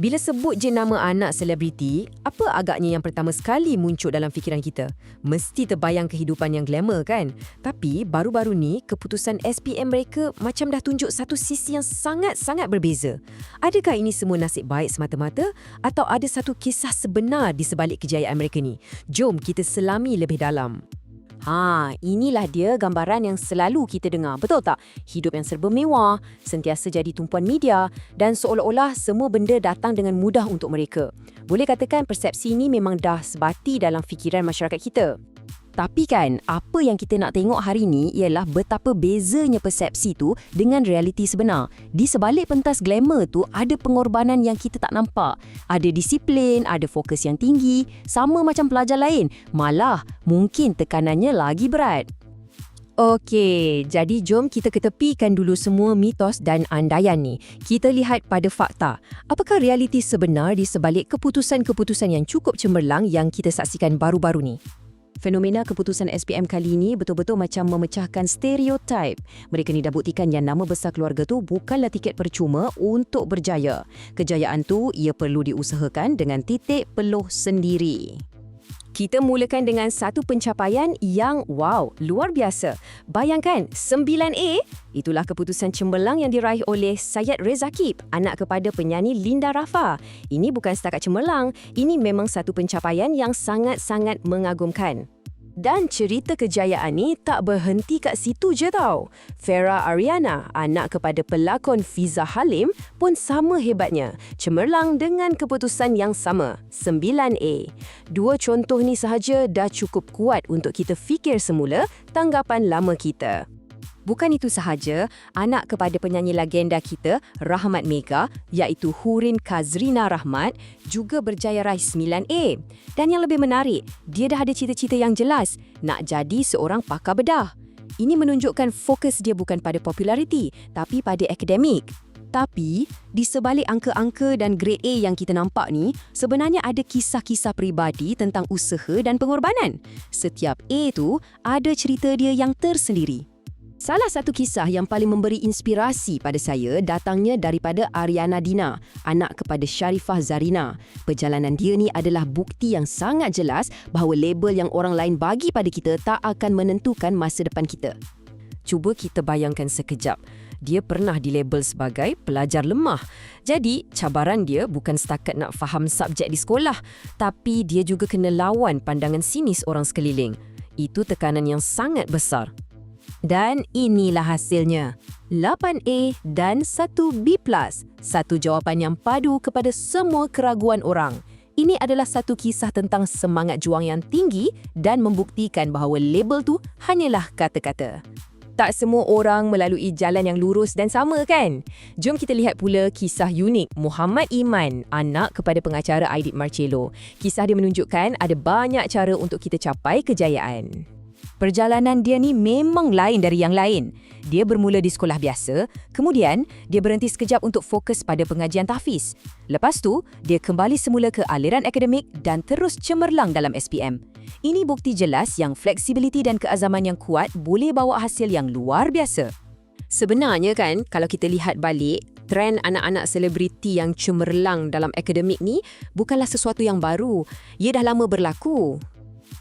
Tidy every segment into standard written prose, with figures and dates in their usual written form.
Bila sebut je nama anak selebriti, apa agaknya yang pertama sekali muncul dalam fikiran kita? Mesti terbayang kehidupan yang glamour kan? Tapi baru-baru ni, keputusan SPM mereka macam dah tunjuk satu sisi yang sangat-sangat berbeza. Adakah ini semua nasib baik semata-mata? Atau ada satu kisah sebenar di sebalik kejayaan mereka ni? Jom kita selami lebih dalam. Inilah dia gambaran yang selalu kita dengar, betul tak? Hidup yang serba mewah, sentiasa jadi tumpuan media dan seolah-olah semua benda datang dengan mudah untuk mereka. Boleh katakan persepsi ini memang dah sebati dalam fikiran masyarakat kita. Tapi kan, apa yang kita nak tengok hari ni ialah betapa bezanya persepsi tu dengan realiti sebenar. Di sebalik pentas glamour tu ada pengorbanan yang kita tak nampak. Ada disiplin, ada fokus yang tinggi, sama macam pelajar lain. Malah, mungkin tekanannya lagi berat. Okey, jadi jom kita ketepikan dulu semua mitos dan andaian ni. Kita lihat pada fakta. Apakah realiti sebenar di sebalik keputusan-keputusan yang cukup cemerlang yang kita saksikan baru-baru ni? Fenomena keputusan SPM kali ini betul-betul macam memecahkan stereotip. Mereka ni dah buktikan yang nama besar keluarga tu bukanlah tiket percuma untuk berjaya. Kejayaan tu ia perlu diusahakan dengan titik peluh sendiri. Kita mulakan dengan satu pencapaian yang luar biasa. Bayangkan, 9A, itulah keputusan cemerlang yang diraih oleh Syed Rezakib, anak kepada penyanyi Linda Rafa. Ini bukan setakat cemerlang, ini memang satu pencapaian yang sangat-sangat mengagumkan. Dan cerita kejayaan ni tak berhenti kat situ je tau. Farah Ariana, anak kepada pelakon Fiza Halim pun sama hebatnya. Cemerlang dengan keputusan yang sama, 9A. Dua contoh ni sahaja dah cukup kuat untuk kita fikir semula tanggapan lama kita. Bukan itu sahaja, anak kepada penyanyi legenda kita, Rahmat Mega, iaitu Hurin Kazrina Rahmat, juga berjaya raih 9A. Dan yang lebih menarik, dia dah ada cita-cita yang jelas, nak jadi seorang pakar bedah. Ini menunjukkan fokus dia bukan pada populariti, tapi pada akademik. Tapi, di sebalik angka-angka dan grade A yang kita nampak ni, sebenarnya ada kisah-kisah peribadi tentang usaha dan pengorbanan. Setiap A tu ada cerita dia yang tersendiri. Salah satu kisah yang paling memberi inspirasi pada saya datangnya daripada Ariana Dina, anak kepada Sharifah Zarina. Perjalanan dia ni adalah bukti yang sangat jelas bahawa label yang orang lain bagi pada kita tak akan menentukan masa depan kita. Cuba kita bayangkan sekejap. Dia pernah dilabel sebagai pelajar lemah. Jadi, cabaran dia bukan setakat nak faham subjek di sekolah, tapi dia juga kena lawan pandangan sinis orang sekeliling. Itu tekanan yang sangat besar. Dan inilah hasilnya, 8A dan 1B+. Satu jawapan yang padu kepada semua keraguan orang. Ini adalah satu kisah tentang semangat juang yang tinggi dan membuktikan bahawa label tu hanyalah kata-kata. Tak semua orang melalui jalan yang lurus dan sama kan? Jom kita lihat pula kisah unik Muhammad Iman, anak kepada pengacara Aidit Marcello. Kisah dia menunjukkan ada banyak cara untuk kita capai kejayaan. Perjalanan dia ni memang lain dari yang lain. Dia bermula di sekolah biasa, kemudian dia berhenti sekejap untuk fokus pada pengajian tahfiz. Lepas tu, dia kembali semula ke aliran akademik dan terus cemerlang dalam SPM. Ini bukti jelas yang fleksibiliti dan keazaman yang kuat boleh bawa hasil yang luar biasa. Sebenarnya kan, kalau kita lihat balik, trend anak-anak selebriti yang cemerlang dalam akademik ni bukanlah sesuatu yang baru. Ia dah lama berlaku.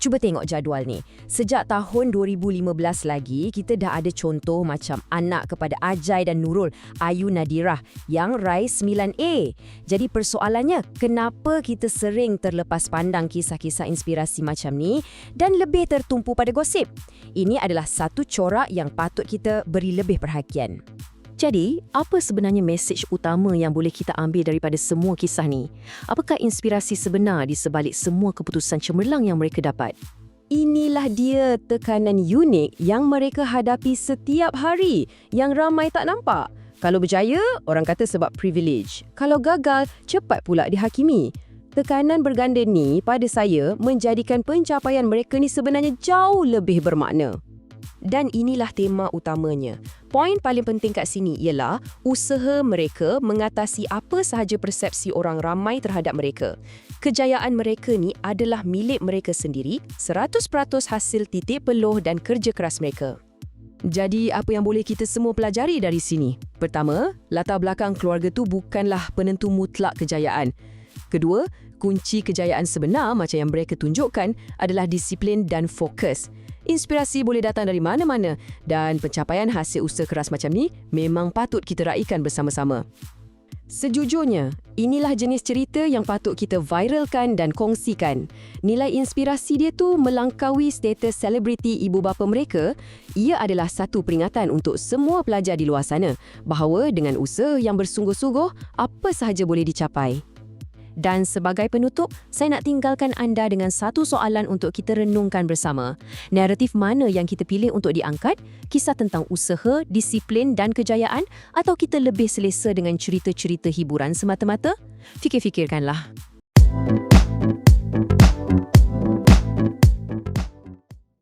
Cuba tengok jadual ni. Sejak tahun 2015 lagi, kita dah ada contoh macam anak kepada Ajai dan Nurul, Ayu Nadirah, yang raih 9A. Jadi persoalannya, kenapa kita sering terlepas pandang kisah-kisah inspirasi macam ni dan lebih tertumpu pada gosip? Ini adalah satu corak yang patut kita beri lebih perhatian. Jadi, apa sebenarnya mesej utama yang boleh kita ambil daripada semua kisah ni? Apakah inspirasi sebenar di sebalik semua keputusan cemerlang yang mereka dapat? Inilah dia tekanan unik yang mereka hadapi setiap hari, yang ramai tak nampak. Kalau berjaya, orang kata sebab privilege. Kalau gagal, cepat pula dihakimi. Tekanan berganda ni pada saya menjadikan pencapaian mereka ni sebenarnya jauh lebih bermakna. Dan inilah tema utamanya. Poin paling penting kat sini ialah usaha mereka mengatasi apa sahaja persepsi orang ramai terhadap mereka. Kejayaan mereka ni adalah milik mereka sendiri, 100% hasil titik peluh dan kerja keras mereka. Jadi, apa yang boleh kita semua pelajari dari sini? Pertama, latar belakang keluarga tu bukanlah penentu mutlak kejayaan. Kedua, kunci kejayaan sebenar macam yang mereka tunjukkan adalah disiplin dan fokus. Inspirasi boleh datang dari mana-mana dan pencapaian hasil usaha keras macam ni memang patut kita raikan bersama-sama. Sejujurnya, inilah jenis cerita yang patut kita viralkan dan kongsikan. Nilai inspirasi dia tu melangkaui status selebriti ibu bapa mereka. Ia adalah satu peringatan untuk semua pelajar di luar sana bahawa dengan usaha yang bersungguh-sungguh, apa sahaja boleh dicapai. Dan sebagai penutup, saya nak tinggalkan anda dengan satu soalan untuk kita renungkan bersama. Naratif mana yang kita pilih untuk diangkat? Kisah tentang usaha, disiplin dan kejayaan, atau kita lebih selesa dengan cerita-cerita hiburan semata-mata? Fikir-fikirkanlah.